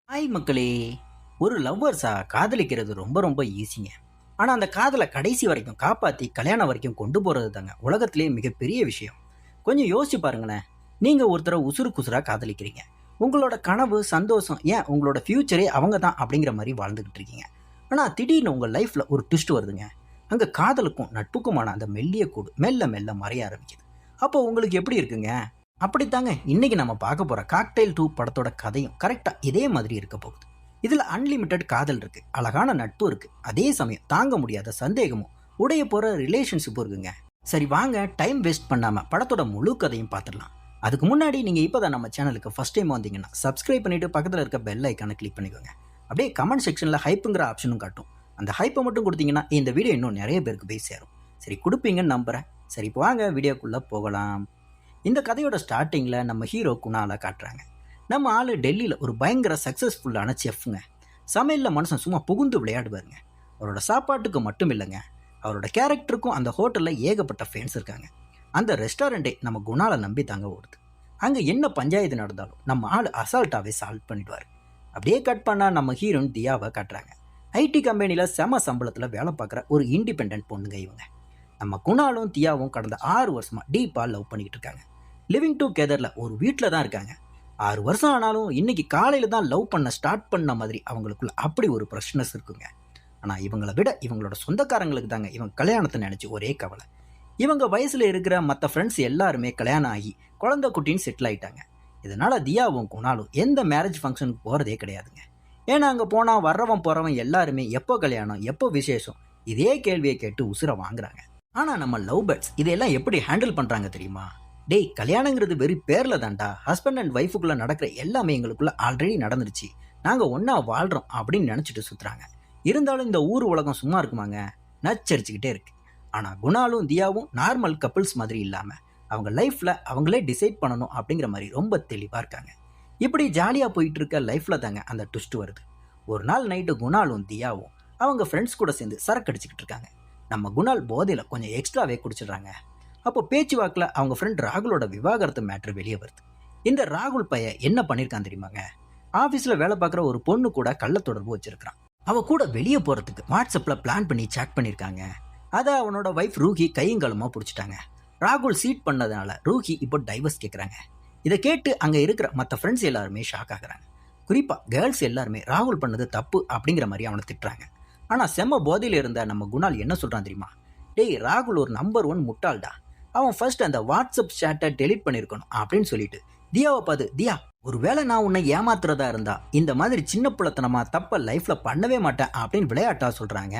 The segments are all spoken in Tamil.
ஹாய் மக்களே! ஒரு லவ்வர்ஸா காதலிக்கிறது ரொம்ப ரொம்ப ஈஸிங்க. ஆனா அந்த காதல கடைசி வரைக்கும் காப்பாத்தி கல்யாணம் வரைக்கும் கொண்டு போறது தாங்க உலகத்திலேயே மிகப்பெரிய விஷயம். கொஞ்சம் யோசிச்சு பாருங்களேன். நீங்க ஒருத்தர உசுருக்கு உசுரா காதலிக்கிறீங்க. உங்களோட கனவு, சந்தோஷம், ஏன் உங்களோட ஃபியூச்சரே அவங்க தான் அப்படிங்கிற மாரி வாழ்ந்துகிட்டு இருக்கீங்க. ஆனா திடீர்னு உங்க லைஃப்ல ஒரு ட்விஸ்ட் வருதுங்க. அங்க காதலுக்கும் நட்புக்குமான அந்த மெல்லிய கூடு மெல்ல மெல்ல மறைய ஆரம்பிக்குது. அப்போ உங்களுக்கு எப்படி இருக்குங்க? அப்படித்தாங்க இன்னைக்கு நம்ம பார்க்க போற காக்டெயில் 2 படத்தோட கதையும் கரெக்டா இதே மாதிரி இருக்க போகுது. இதுல அன்லிமிட்டெட் காதல் இருக்கு, அழகான நட்பு இருக்கு, அதே சமயம் தாங்க முடியாத சந்தேகமும் உடைய போற ரிலேஷன்ஷிப் இருக்குங்க. சரி வாங்க டைம் வேஸ்ட் பண்ணாம படத்தோட முழு கதையும் பார்த்துடலாம். அதுக்கு முன்னாடி நீங்க இப்பதான் நம்ம சேனலுக்கு ஃபர்ஸ்ட் டைம் வந்தீங்கன்னா சப்ஸ்கிரைப் பண்ணிட்டு பக்கத்துல இருக்க பெல் ஐக்கானை கிளிக் பண்ணிக்கோங்க. அப்படியே கமெண்ட் செக்ஷன்ல ஹைப்புங்கிற ஆப்ஷனும் காட்டும். அந்த ஹைப்பை மட்டும் கொடுத்தீங்கன்னா இந்த வீடியோ இன்னும் நிறைய பேருக்கு போய் சேரும். சரி கொடுப்பீங்கன்னு நம்புறேன். சரி இப்போ வாங்க வீடியோக்குள்ள போகலாம். இந்த கதையோட ஸ்டார்டிங்ல நம்ம ஹீரோ குணாலை காட்டுறாங்க. நம்ம ஆளு டெல்லியில ஒரு பயங்கர சக்சஸ்ஃபுல்லான செஃப்ங்க. சமையல்ல மனுஷன் சும்மா புகுந்து விளையாடுவாருங்க. அவரோட சாப்பாட்டுக்கு மட்டும் இல்லைங்க, அவரோட கேரக்டருக்கும் அந்த ஹோட்டல்ல ஏகப்பட்ட ஃபேன்ஸ் இருக்காங்க. அந்த ரெஸ்டாரண்ட்டே நம்ம குணாலை நம்பி தாங்க ஓடுது. அங்க என்ன பஞ்சாயத்து நடந்தாலும் நம்ம ஆள் அசால்ட்டாவே சால்வ் பண்ணிடுவாரு. அப்படியே கட் பண்ணா நம்ம ஹீரோயின் தியாவை காட்டுறாங்க. ஐடி கம்பெனில செம சம்பளத்துல வேலை பார்க்குற ஒரு இண்டிபெண்டன்ட் பொண்ணுங்க இவங்க. நம்ம குணாலும் தியாவும் கடந்த 6 வருஷமா டீப்பா லவ் பண்ணிக்கிட்டு இருக்காங்க. லிவிங் டுகெதர்ல ஒரு வீட்டில் தான் இருக்காங்க. 6 வருஷம் ஆனாலும் இன்னைக்கு காலையில தான் லவ் பண்ண ஸ்டார்ட் பண்ண மாதிரி அவங்களுக்குள்ள அப்படி ஒரு பிரஷ்னஸ் இருக்குங்க. ஆனா இவங்களை விட இவங்களோட சொந்தக்காரங்களுக்கு தாங்க இவங்க கல்யாணத்தை நினைச்சு ஒரே கவலை. இவங்க வயசுல இருக்கிற மற்ற ஃப்ரெண்ட்ஸ் எல்லாருமே கல்யாணம் ஆகி குழந்தை குட்டின்னு செட்டில் ஆயிட்டாங்க. இதனால தியாவும் குணாலும் எந்த மேரேஜ் ஃபங்க்ஷனுக்கு போறதே கிடையாதுங்க. ஏன்னா அங்க போனா வர்றவன் போறவன் எல்லாருமே எப்போ கல்யாணம் எப்போ விசேஷம் இதே கேள்வியை கேட்டு உசுர வாங்குறாங்க. ஆனா நம்ம லவ் பேர்ட்ஸ் இதையெல்லாம் எப்படி ஹேண்டில் பண்றாங்க தெரியுமா? டேய், கல்யாணங்கிறது வெறும் பேர்ல தான்டா. ஹஸ்பண்ட் அண்ட் ஒய்ஃபுக்குள்ள நடக்கிற எல்லாமே எங்களுக்குள்ள ஆல்ரெடி நடந்துருச்சு, நாங்க ஒன்னா வாழ்றோம் அப்படின்னு நினைச்சிட்டு சுத்துறாங்க. இருந்தாலும் இந்த ஊர் உலகம் சும்மா இருக்குமாங்க? நச்சரிச்சுக்கிட்டே இருக்கு. ஆனா குணாலும் தியாவும் நார்மல் கப்பிள்ஸ் மாதிரி இல்லாம அவங்க லைஃப்ல அவங்களே டிசைட் பண்ணணும் அப்படிங்கிற மாதிரி ரொம்ப தெளிவா இருக்காங்க. இப்படி ஜாலியா போயிட்டு இருக்க லைஃப்ல தாங்க அந்த ட்விஸ்ட் வருது. ஒரு நாள் நைட்டு குணாலும் தியாவும் அவங்க ஃப்ரெண்ட்ஸ் கூட சேர்ந்து சரக்கு அடிச்சுக்கிட்டு இருக்காங்க. நம்ம குணால் போதையில கொஞ்சம் எக்ஸ்ட்ராவே குடிச்சிடுறாங்க. அப்போ பேச்சுவாக்கில் அவங்க ஃப்ரெண்ட் ராகுலோட விவாகரத்து மேட்ரு வெளியே வருது. இந்த ராகுல் பையன் என்ன பண்ணியிருக்கான் தெரியுமாங்க? ஆஃபீஸில் வேலை பார்க்குற ஒரு பொண்ணு கூட கள்ள தொடர்பு வச்சிருக்கான். அவ கூட வெளியே போகிறதுக்கு வாட்ஸ்அப்பில் பிளான் பண்ணி சேட் பண்ணியிருக்காங்க. அதை அவனோட ஒய்ஃப் ரூஹி கையங்காலமாக பிடிச்சிட்டாங்க. ராகுல் சீட் பண்ணதுனால ரூஹி இப்போ டைவர்ஸ் கேட்குறாங்க. இதை கேட்டு அங்கே இருக்கிற மற்ற ஃப்ரெண்ட்ஸ் எல்லாருமே ஷாக் ஆகுறாங்க. குறிப்பாக கேர்ள்ஸ் எல்லாருமே ராகுல் பண்ணது தப்பு அப்படிங்கிற மாதிரி அவனை திட்டுறாங்க. ஆனால் செம்ம போதையில் இருந்த நம்ம குணால் என்ன சொல்கிறான் தெரியுமா? டேய், ராகுல் ஒரு நம்பர் 1 முட்டாள்டா. அவன் ஃபர்ஸ்ட் அந்த வாட்ஸ்அப் சேட்டை டெலீட் பண்ணியிருக்கணும் அப்படின்னு சொல்லிட்டு தியாவை பார்த்து, தியா, ஒருவேளை நான் உன்னை ஏமாத்துறதா இருந்தா இந்த மாதிரி சின்ன பிள்ளைத்தனமா தப்ப லைஃப்ல பண்ணவே மாட்டேன் அப்படின்னு விளையாட்டா சொல்றாங்க.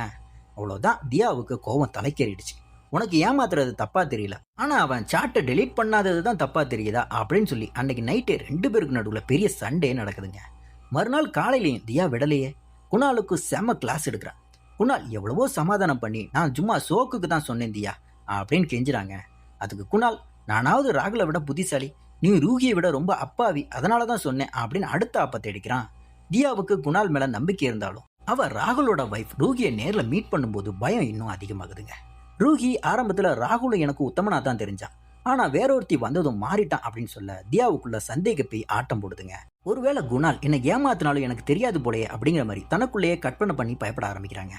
அவ்வளோதான், தியாவுக்கு கோவம் தலைக்கேறிடுச்சு. உனக்கு ஏமாத்துறது தப்பா தெரியல, ஆனா அவன் சாட்டை டெலீட் பண்ணாதது தான் தப்பா தெரியுதா அப்படின்னு சொல்லி அன்னைக்கு நைட்டே 2 பேருக்கு நடுவில் பெரிய சண்டே நடக்குதுங்க. மறுநாள் காலையிலையும் தியா விடலையே. குணாலுக்கு செம கிளாஸ் எடுக்கிறான். குணால் எவ்வளவோ சமாதானம் பண்ணி நான் சும்மா சோக்குக்கு தான் சொன்னேன் தியா அப்படின்னு கெஞ்சுறாங்க. அதுக்கு குணால், நானாவது ராகுலை விட புத்திசாலி, நீ ரூகியை விட ரொம்ப அப்பாவி, அதனால தான் சொன்னேன் அப்படின்னு அடுத்த ஆப்பத்தை அடிக்கிறான். தியாவுக்கு குணால் மேல நம்பிக்கை இருந்தாலும் அவ ராகுலோட வைஃப் ரூகியை நேர்ல மீட் பண்ணும்போது பயம் இன்னும் அதிகமாகுதுங்க. ரூகி ஆரம்பத்துல ராகுலும் எனக்கு உத்தமனா தான் தெரிஞ்சான், ஆனா வேறொருத்தி வந்ததும் மாறிட்டான் அப்படின்னு சொல்ல தியாவுக்குள்ள சந்தேக போய் ஆட்டம் போடுதுங்க. ஒருவேளை குணால் என்னை ஏமாத்தினாலும் எனக்கு தெரியாது போலயே அப்படிங்கிற மாதிரி தனக்குள்ளேயே கற்பனை பண்ணி பயப்பட ஆரம்பிக்கிறாங்க.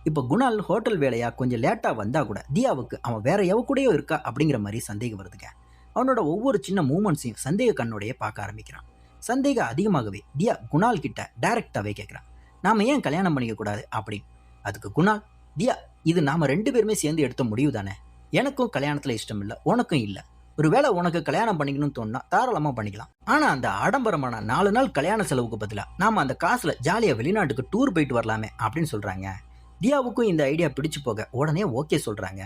இப்போ குணால் ஹோட்டல் வேலையா கொஞ்சம் லேட்டாக வந்தால் கூட தியாவுக்கு அவன் வேற எவ கூடயோ இருக்கா அப்படிங்கிற மாதிரி சந்தேகம் வருதுங்க. அவனோட ஒவ்வொரு சின்ன மூமெண்ட்ஸையும் சந்தேக கண்ணோடையே பார்க்க ஆரம்பிக்கிறான். சந்தேகம் அதிகமாகவே தியா குணால் கிட்ட டைரக்டாவே கேட்குறான், நாம ஏன் கல்யாணம் பண்ணிக்க கூடாது அப்படின்னு. அதுக்கு குணால், தியா, இது நாம 2 பேருமே சேர்ந்து எடுத்த முடிவு தானே. எனக்கும் கல்யாணத்துல இஷ்டம் இல்லை, உனக்கும் இல்லை. ஒருவேளை உனக்கு கல்யாணம் பண்ணிக்கணும்னு தோணுனா தாராளமா பண்ணிக்கலாம். ஆனா அந்த ஆடம்பரமான 4 நாள் கல்யாண செலவுக்கு பதிலா நாம அந்த காசுல ஜாலியா வெளிநாட்டுக்கு டூர் போயிட்டு வரலாமே அப்படின்னு சொல்றாங்க. தியாவுக்கும் இந்த ஐடியா பிடிச்சு போக உடனே ஓகே சொல்றாங்க.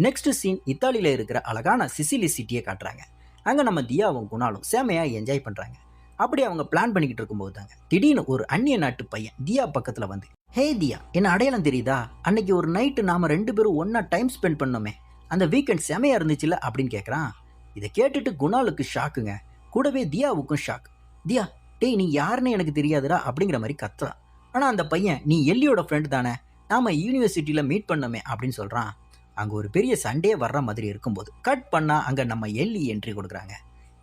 நெக்ஸ்ட் சீன் இத்தாலியில இருக்கிற அழகான சிசிலி சிட்டியை காட்டுறாங்க. அங்க நம்ம தியாவும் குணாலும் சேமையா என்ஜாய் பண்றாங்க. அப்படி அவங்க பிளான் பண்ணிக்கிட்டு இருக்கும்போது தாங்க திடீர்னு ஒரு அந்நிய நாட்டு பையன் தியா பக்கத்துல வந்து, ஹே தியா, என்ன அடையாளம் தெரியுதா? அன்னைக்கு ஒரு நைட்டு நாம 2 பேரும் ஒன்னா டைம் ஸ்பெண்ட் பண்ணோமே, அந்த வீக்கெண்ட் செமையா இருந்துச்சுல அப்படின்னு கேட்கறான். இதை கேட்டுட்டு குணாலுக்கு ஷாக்குங்க. கூடவே தியாவுக்கும் ஷாக். தியா, டேய், நீ யாருன்னு எனக்கு தெரியாதுடா அப்படிங்கிற மாதிரி கத்துறான். ஆனா அந்த பையன், நீ எல்லியோட ஃப்ரெண்ட் தானே, நாம யூனிவர்சிட்டியில மீட் பண்ணோமே அப்படின்னு சொல்றான். அங்க ஒரு பெரிய சண்டே வர்ற மாதிரி இருக்கும்போது கட் பண்ணா அங்க நம்ம எல்லி என்ட்ரி கொடுக்குறாங்க.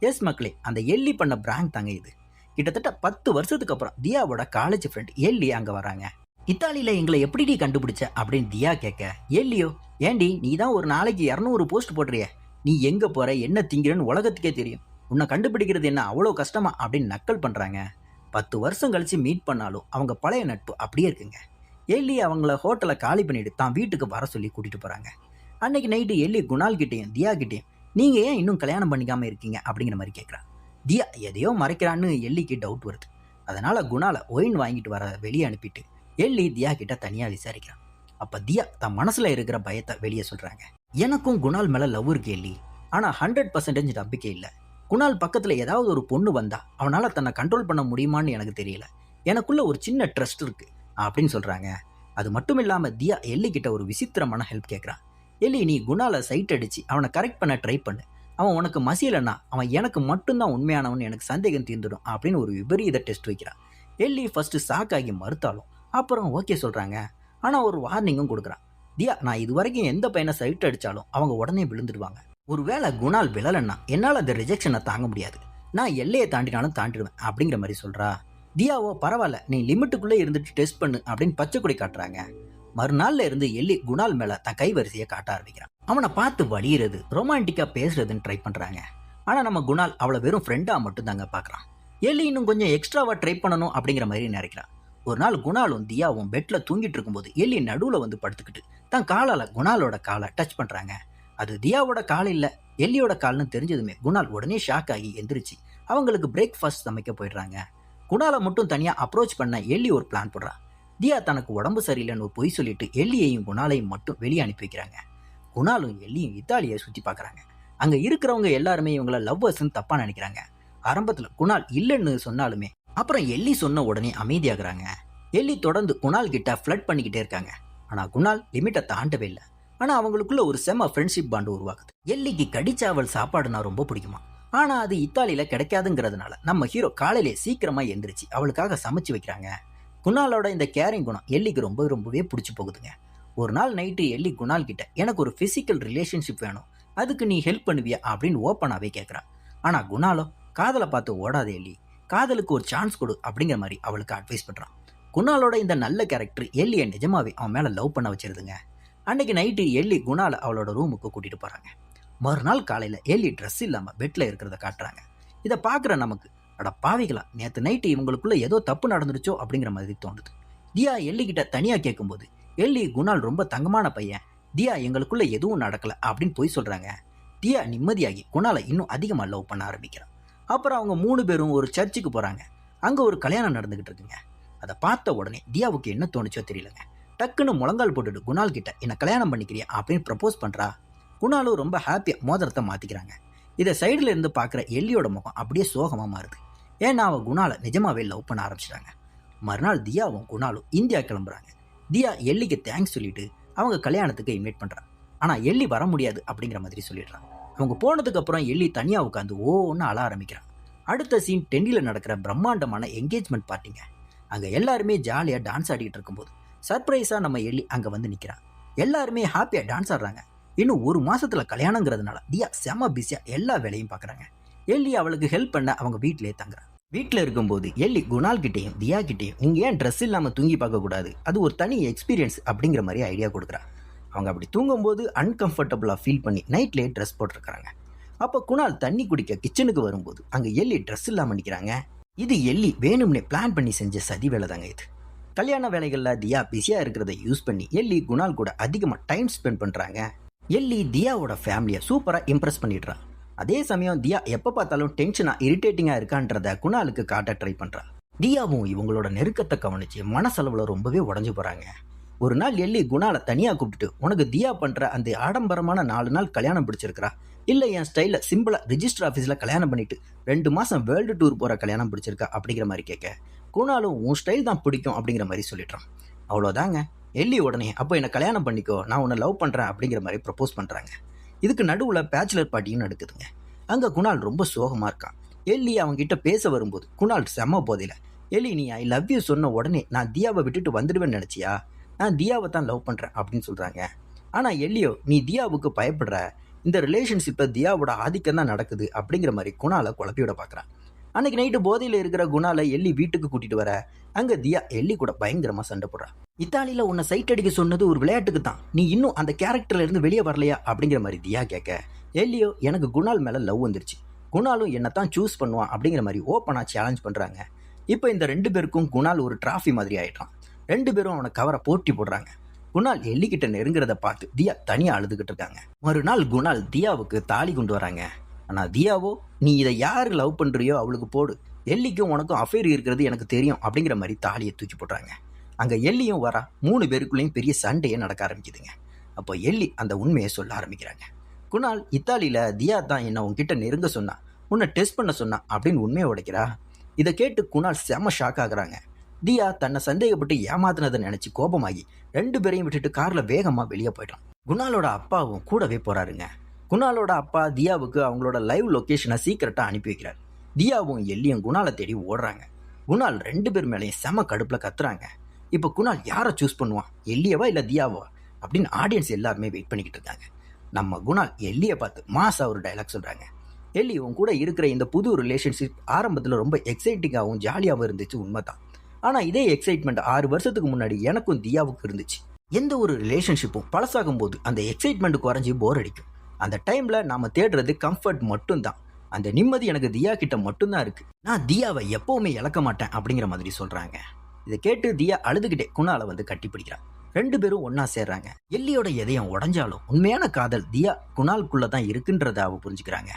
எஸ் மக்களே, அந்த எல்லி பண்ண பிராங்க் தாங்க இது. கிட்டத்தட்ட 10 வருஷத்துக்கு அப்புறம் தியாவோட காலேஜ் ஃப்ரெண்ட் எல்லி அங்க வராங்க. இத்தாலியில எங்களை எப்படிடி கண்டுபிடிச்ச அப்படின்னு தியா கேட்க, எல்லியோ, ஏண்டி நீ தான் ஒரு நாளைக்கு 200 போஸ்ட் போடுறிய, நீ எங்க போற என்ன திங்கிறன்னு உலகத்துக்கே தெரியும், உன்னை கண்டுபிடிக்கிறது என்ன அவ்வளோ கஷ்டமா அப்படின்னு நக்கல் பண்றாங்க. 10 வருஷம் கழிச்சு மீட் பண்ணாலும் அவங்க பழைய நட்பு அப்படியே இருக்குங்க. எல்லி அவங்கள ஹோட்டலை காலி பண்ணிட்டு தான் வீட்டுக்கு வர சொல்லி கூட்டிட்டு போறாங்க. அன்னைக்கு நைட்டு எல்லி குணால் கிட்டேயும் தியா கிட்டேயும் நீங்க ஏன் இன்னும் கல்யாணம் பண்ணிக்காம இருக்கீங்க அப்படிங்கிற மாதிரி கேட்குறான். தியா எதையோ மறைக்கிறான்னு எல்லிக்கு டவுட் வருது. அதனால குணாலை ஒயின் வாங்கிட்டு வர வெளியே அனுப்பிட்டு எல்லி தியா கிட்ட தனியா விசாரிக்கிறான். அப்ப தியா தன் மனசுல இருக்கிற பயத்தை வெளியே சொல்றாங்க. எனக்கும் குணால் மேல லவ் இருக்கு எல்லி, ஆனா 100% நம்பிக்கை இல்லை. குணால் பக்கத்துல ஏதாவது ஒரு பொண்ணு வந்தா அவனால தன்னை கண்ட்ரோல் பண்ண முடியுமான்னு எனக்கு தெரியல. எனக்குள்ள ஒரு சின்ன ட்ரஸ்ட் இருக்கு அப்படின்னு சொல்றாங்க. அது மட்டும் இல்லாம தியா எல்லி கிட்ட ஒரு விசித்திரமான ஹெல்ப் கேட்கறான். எல்லி, நீ குணாலை சைட் அடிச்சு அவனை கரெக்ட் பண்ண ட்ரை பண்ணு. அவன் உனக்கு மசியலன்னா அவன் எனக்கு மட்டும்தான் உண்மையானவன் எனக்கு சந்தேகம் தீர்ந்துடும் அப்படின்னு ஒரு விபரீத டெஸ்ட் வைக்கிறான். எல்லி ஃபர்ஸ்ட் ஷாக் ஆகி மறுத்தாலும் அப்புறம் ஓகே சொல்றாங்க. ஆனா ஒரு வார்னிங்கும் கொடுக்குறான். தியா, நான் இது வரைக்கும் எந்த பையனை சைட் அடிச்சாலும் அவங்க உடனே விழுந்துடுவாங்க. ஒருவேளை குணால் விழலன்னா என்னால் அந்த ரிஜெக்ஷனை தாங்க முடியாது, நான் எல்லையை தாண்டினாலும் தாண்டிடுவேன் அப்படிங்கிற மாதிரி சொல்றா. தியாவோ, பரவாயில்ல நீ லிமிட்டுக்குள்ளே இருந்துட்டு டெஸ்ட் பண்ணு அப்படின்னு பச்சை கொடி காட்டுறாங்க. மறுநாள்ல இருந்து எல்லி குணால் மேல தன் கைவரிசையை காட்ட ஆரம்பிக்கிறான். அவனை பார்த்து வலியுறது ரொமான்டிக்கா பேசுறதுன்னு ட்ரை பண்றாங்க. ஆனா நம்ம குணால் அவளை வெறும் ஃப்ரெண்டா மட்டும் தாங்க பாக்குறான். எல்லி இன்னும் கொஞ்சம் எக்ஸ்ட்ராவா ட்ரை பண்ணணும் அப்படிங்கிற மாதிரி நினைக்கிறான். ஒரு நாள் குணாலும் தியாவும் பெட்ல தூங்கிட்டு இருக்கும்போது எல்லி நடுவுல வந்து படுத்துக்கிட்டு தன் காலால குணாலோட காலை டச் பண்றாங்க. அது தியாவோட கால் இல்ல, எல்லியோட கால்னு தெரிஞ்சதுமே குணால் உடனே ஷாக் ஆகி எந்திரிச்சு அவங்களுக்கு பிரேக்ஃபாஸ்ட் சமைக்க போயிடுறாங்க. குணாலை மட்டும் தனியா அப்ரோச் பண்ண எல்லி ஒரு பிளான் போடுறான். தியா தனக்கு உடம்பு சரியில்லைன்னு ஒரு பொய் சொல்லிட்டு எல்லியையும் குணாலையும் மட்டும் வெளியே அனுப்பி வைக்கிறாங்க. குணாலும் எல்லியும் இத்தாலியை சுற்றி பார்க்குறாங்க. அங்கே இருக்கிறவங்க எல்லாருமே இவங்கள லவ்வர்ஸ்ன்னு தப்பாக நினைக்கிறாங்க. ஆரம்பத்தில் குணால் இல்லைன்னு சொன்னாலுமே அப்புறம் எல்லி சொன்ன உடனே அமைதியாகிறாங்க. எல்லி தொடர்ந்து குணால் கிட்ட ஃப்ளட் பண்ணிக்கிட்டே இருக்காங்க. ஆனால் குணால் லிமிட்டை தாண்டவே இல்லை. ஆனால் அவங்களுக்குள்ள ஒரு செம ஃப்ரெண்ட்ஷிப் பாண்டு உருவாக்குது. எல்லிக்கு கடிச்சாவல் சாப்பாடுனா ரொம்ப பிடிக்குமா, ஆனால் அது இத்தாலியில் கிடைக்காதுங்கிறதுனால நம்ம ஹீரோ காலையிலே சீக்கிரமாக எந்திரிச்சு அவளுக்காக சமைச்சு வைக்கிறாங்க. குணாலோட இந்த கேரிங் குணம் எல்லிக்கு ரொம்பவே பிடிச்சி போகுதுங்க. ஒரு நாள் நைட்டு எல்லி குணால் கிட்ட எனக்கு ஒரு ஃபிசிக்கல் ரிலேஷன்ஷிப் வேணும், அதுக்கு நீ ஹெல்ப் பண்ணுவியா அப்படின்னு ஓப்பனாகவே கேட்குறான். ஆனால் குணாலோ, காதலை பார்த்து ஓடாத எல்லி, காதலுக்கு ஒரு சான்ஸ் கொடு அப்படிங்கிற மாதிரி அவளுக்கு அட்வைஸ் பண்ணுறான். குணாலோட இந்த நல்ல கேரக்டர் எல்லியை நிஜமாவே அவன் மேலே லவ் பண்ண வச்சிருதுங்க. அன்னைக்கு நைட்டு எல்லி குணாலை அவளோட ரூமுக்கு கூட்டிகிட்டு போகிறாங்க. மறுநாள் காலையில் எல்லி ட்ரெஸ் இல்லாமல் பெட்டில் இருக்கிறத காட்டுறாங்க. இதை பார்க்குற நமக்கு, அட பாவிகளா, நேற்று நைட்டு இவங்களுக்குள்ள ஏதோ தப்பு நடந்துருச்சோ அப்படிங்கிற மாதிரி தோணுது. தியா எல்லி கிட்ட தனியாக கேட்கும்போது எல்லி, குணால் ரொம்ப தங்கமான பையன், தியா எங்களுக்குள்ள எதுவும் நடக்கல அப்படின்னு போய் சொல்கிறாங்க. தியா நிம்மதியாகி குணாலை இன்னும் அதிகமாக லவ் பண்ண ஆரம்பிக்கிறான். அப்புறம் அவங்க 3 பேரும் ஒரு சர்ச்சுக்கு போகிறாங்க. அங்கே ஒரு கல்யாணம் நடந்துக்கிட்டு இருக்குங்க. அதை பார்த்த உடனே தியாவுக்கு என்ன தோணுச்சோ தெரியலங்க. டக்குன்னு முழங்கால் போட்டுட்டு குணால் கிட்ட என்ன கல்யாணம் பண்ணிக்கிறியா அப்படின்னு ப்ரப்போஸ் பண்ணுறா. குணாலும் ரொம்ப ஹாப்பியாக மோதிரத்தை மாற்றிக்கிறாங்க. இதை சைடில் இருந்து பார்க்குற எல்லியோட முகம் அப்படியே சோகமாக மாறுது. ஏன்னா அவன் குணாலை நிஜமாவே லவ் பண்ண ஆரம்பிச்சிட்டாங்க. மறுநாள் தியாவும் குணாலும் இந்தியா கிளம்புறாங்க. தியா எல்லிக்கு தேங்க்ஸ் சொல்லிட்டு அவங்க கல்யாணத்துக்கு இன்வைட் பண்ணுறான். ஆனால் எல்லி வர முடியாது அப்படிங்கிற மாதிரி சொல்லிடுறான். அவங்க போனதுக்கு அப்புறம் எல்லி தனியாக உட்காந்து ஓன்னு அழ ஆரம்பிக்கிறான். அடுத்த சீன் டென்னியில் நடக்கிற பிரம்மாண்டமான என்கேஜ்மெண்ட் பார்ட்டிங்க. அங்கே எல்லாருமே ஜாலியாக டான்ஸ் ஆடிக்கிட்டு இருக்கும்போது சர்ப்ரைஸாக நம்ம எல்லி அங்கே வந்து நிற்கிறான். எல்லாருமே ஹாப்பியாக டான்ஸ் ஆடுறாங்க. இன்னும் 1 மாசத்துல கல்யாணங்கிறதுனால தியா செம பிஸியாக எல்லா வேலையும் பார்க்குறாங்க. எல்லி அவளுக்கு ஹெல்ப் பண்ண அவங்க வீட்டிலே தங்குறான். வீட்டில் இருக்கும்போது எல்லி குணால் கிட்டேயும் தியா கிட்டேயும் நீங்கள் ஏன் ட்ரெஸ் இல்லாமல் தூங்கி பார்க்கக்கூடாது, அது ஒரு தனி எக்ஸ்பீரியன்ஸ் அப்படிங்கிற மாதிரி ஐடியா கொடுக்குறா. அவங்க அப்படி தூங்கும்போது அன்கம்ஃபர்டபுளாக ஃபீல் பண்ணி நைட்லேயே ட்ரெஸ் போட்டிருக்கிறாங்க. அப்போ குணால் தண்ணி குடிக்க கிச்சனுக்கு வரும்போது அங்கே எல்லி ட்ரெஸ் இல்லாமல் நிற்கிறாங்க. இது எல்லி வேணும்னே பிளான் பண்ணி செஞ்ச சதி வேலை தாங்க இது. கல்யாண வேலைகளில் தியா பிஸியாக இருக்கிறத யூஸ் பண்ணி எல்லி குணால் கூட அதிகமாக டைம் ஸ்பெண்ட் பண்ணுறாங்க. எல்லி தியாவோட ஃபேமிலியை சூப்பராக இம்ப்ரெஸ் பண்ணிடுறான். அதே சமயம் தியா எப்போ பார்த்தாலும் டென்ஷனாக இரிட்டேட்டிங்காக இருக்கான்றத குணாலுக்கு காட்ட ட்ரை பண்ணுறான். தியாவும் இவங்களோட நெருக்கத்தை கவனித்து மனசளவில் ரொம்பவே உடஞ்சி போகிறாங்க. ஒரு நாள் எல்லி குணாலை தனியாக கூப்பிட்டுட்டு, உனக்கு தியா பண்ணுற அந்த ஆடம்பரமான 4 நாள் கல்யாணம் பிடிச்சிருக்கிறா, இல்லை என் ஸ்டைலில் சிம்பிளாக ரிஜிஸ்டர் ஆஃபீஸில் கல்யாணம் பண்ணிட்டு 2 மாதம் வேர்ல்டு டூர் போகிற கல்யாணம் பிடிச்சிருக்கா அப்படிங்கிற மாதிரி கேட்க, குணாலும் உன் ஸ்டைல் தான் பிடிக்கும் அப்படிங்கிற மாதிரி சொல்லிடுறான். அவ்வளோதாங்க. எல்லி உடனே அப்போ என்னை கல்யாணம் பண்ணிக்கோ, நான் உன்னை லவ் பண்ணுறேன் அப்படிங்கிற மாதிரி ப்ரப்போஸ் பண்ணுறாங்க. இதுக்கு நடுவில் பேச்சுலர் பார்ட்டியும் நடக்குதுங்க. அங்கே குணால் ரொம்ப சோகமாக இருக்கான். எல்லி அவங்ககிட்ட பேச வரும்போது குணால் செம்ம போதையில், எல்லி நீ ஐ லவ் யூ சொன்ன உடனே நான் தியாவை விட்டுட்டு வந்துடுவேன்னு நினச்சியா, நான் தியாவை தான் லவ் பண்ணுறேன் அப்படின்னு சொல்கிறாங்க. ஆனால் எல்லியோ, நீ தியாவுக்கு பயப்படுற, இந்த ரிலேஷன்ஷிப்பில் தியாவோட ஆதிக்கம் தான் நடக்குது அப்படிங்கிற மாதிரி குணாலை குழப்பிவிட பார்க்குறான். அன்னைக்கு நைட்டு போதையில் இருக்கிற குணாலை எள்ளி வீட்டுக்கு கூட்டிட்டு வர அங்க தியா எள்ளி கூட பயங்கரமா சண்டை போடுறா. இத்தாலியில உன்னை சைட் அடிக்க சொன்னது ஒரு விளையாட்டுக்கு தான், நீ இன்னும் அந்த கேரக்டர்ல இருந்து வெளியே வரலையா அப்படிங்கிற மாதிரி தியா கேட்க, எல்லியோ எனக்கு குணால் மேல லவ் வந்துருச்சு, குணாலும் என்னத்தான் சூஸ் பண்ணுவான் அப்படிங்கிற மாதிரி ஓப்பனா சேலஞ்ச் பண்றாங்க. இப்போ இந்த 2 பேருக்கும் குணால் ஒரு டிராஃபி மாதிரி ஆயிட்டான். 2 பேரும் அவனை கவர போட்டி போடுறாங்க. குணால் எல்லிக்கிட்ட நெருங்குறத பார்த்து தியா தனியா அழுதுகிட்டு இருக்காங்க. மறுநாள் குணால் தியாவுக்கு தாலி கொண்டு வராங்க. ஆனா தியாவோ, நீ இதை யாரு லவ் பண்றியோ அவளுக்கு போடு, எல்லிக்கும் உனக்கும் அஃபேர் இருக்கிறது எனக்கு தெரியும் அப்படிங்கிற மாதிரி தாலியை தூக்கி போடுறாங்க. அங்க எல்லியும் வரா. 3 பேருக்குள்ளேயும் பெரிய சண்டையே நடக்க ஆரம்பிக்குதுங்க. அப்போ எல்லி அந்த உண்மையை சொல்ல ஆரம்பிக்கிறாங்க. குணால், இத்தாலியில தியா தான் என்ன உன்கிட்ட நெருங்க சொன்னா, உன்னை டெஸ்ட் பண்ண சொன்னா அப்படின்னு உண்மையை உடைக்கிறா. இதை கேட்டு குணால் செம ஷாக் ஆகுறாங்க. தியா தன்னை சந்தேகப்பட்டு ஏமாத்தினதை நினைச்சு கோபமாகி 2 பேரையும் விட்டுட்டு கார்ல வேகமா வெளியே போயிட்டான். குணாலோட அப்பாவும் கூடவே போறாருங்க. குணாலோட அப்பா தியாவுக்கு அவங்களோட லைவ் லொகேஷனை சீக்கிரட்டா அனுப்பி வைக்கிறார். தியாவும் எல்லியும் குணாலை தேடி ஓடுறாங்க. குணால் 2 பேர் மேலேயும் செம கடுப்புல கத்துறாங்க. இப்போ குணால் யாரை சூஸ் பண்ணுவான், எல்லியவா இல்ல தியாவா அப்படின்னு ஆடியன்ஸ் எல்லாருமே வெயிட் பண்ணிக்கிட்டு இருக்காங்க. நம்ம குணால் எல்லியை பார்த்து மாசா ஒரு டைலாக் சொல்றாங்க. எல்லி, உன் கூட இருக்கிற இந்த புது ரிலேஷன்ஷிப் ஆரம்பத்தில் ரொம்ப எக்ஸைட்டிங்காகவும் ஜாலியாகவும் இருந்துச்சு, உண்மைதான். ஆனால் இதே எக்ஸைட்மெண்ட் 6 வருஷத்துக்கு முன்னாடி எனக்கும் தியாவுக்கு இருந்துச்சு. எந்த ஒரு ரிலேஷன்ஷிப்பும் பழசாகும் போது அந்த எக்ஸைட்மெண்ட் குறைஞ்சி போர் அடிக்கும். அந்த டைம்ல நாம தேடுறது கம்ஃபர்ட் மட்டும்தான். அந்த நிம்மதி எனக்கு தியா கிட்ட மட்டும்தான் இருக்கு. நான் தியாவை எப்பவுமே இழக்க மாட்டேன் அப்படிங்கிற மாதிரி சொல்றாங்க. இதை கேட்டு தியா அழுதுகிட்டே குணாலை வந்து கட்டி பிடிக்கிறான். 2 பேரும் ஒன்னா சேர்றாங்க. எல்லியோட இதயம் உடஞ்சாலும் உண்மையான காதல் தியா குணாலுக்குள்ள தான் இருக்குன்றத அவ புரிஞ்சுக்கிறாங்க.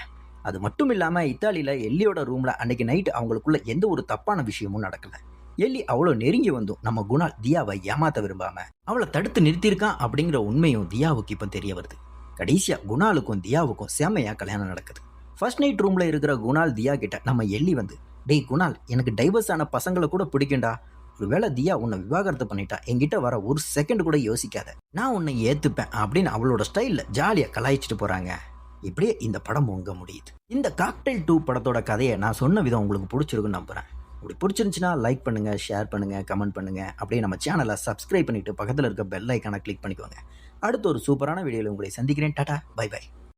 அது மட்டும் இல்லாம இத்தாலியில எல்லியோட ரூம்ல அன்னைக்கு நைட் அவங்களுக்குள்ள எந்த ஒரு தப்பான விஷயமும் நடக்கல. எல்லி அவ்வளோ நெருங்கி வந்தும் நம்ம குணால் தியாவை ஏமாத்த விரும்பாம அவளை தடுத்து நிறுத்தியிருக்கான் அப்படிங்கிற உண்மையும் தியாவுக்கு இப்போ தெரிய வருது. கடைசியா குணாலுக்கும் தியாவுக்கும் செமையா கல்யாணம் நடக்குது. ஃபர்ஸ்ட் நைட் ரூம்ல இருக்கிற குணால் தியா கிட்ட நம்ம எல்லி வந்து, டேய் குணால், எனக்கு டைவர்ஸ் ஆன பசங்களை கூட பிடிக்கும்டா, ஒருவேளை தியா உன்னை விவாகரத்து பண்ணிட்டா என்கிட்ட வர ஒரு செகண்ட் கூட யோசிக்காத, நான் உன்னை ஏத்துப்பேன் அப்படின்னு அவளோட ஸ்டைல்ல ஜாலியா கலாய்ச்சிட்டு போறாங்க. இப்படியே இந்த படம் உங்க முடியுது. இந்த காக்டெயில் 2 படத்தோட கதையை நான் சொன்ன விதம் உங்களுக்கு பிடிச்சிருக்குன்னு நம்புறேன். அப்படி பிடிச்சிருந்துச்சுன்னா லைக் பண்ணுங்க, ஷேர் பண்ணுங்க, கமெண்ட் பண்ணுங்க. அப்படியே நம்ம சேனலை சப்ஸ்கிரைப் பண்ணிட்டு பக்கத்தில் இருக்க பெல் ஐக்கானை கிளிக் பண்ணிக்கோங்க. அடுத்த ஒரு சூப்பரான வீடியோவில் உங்களை சந்திக்கிறேன். டாடா, பை பை.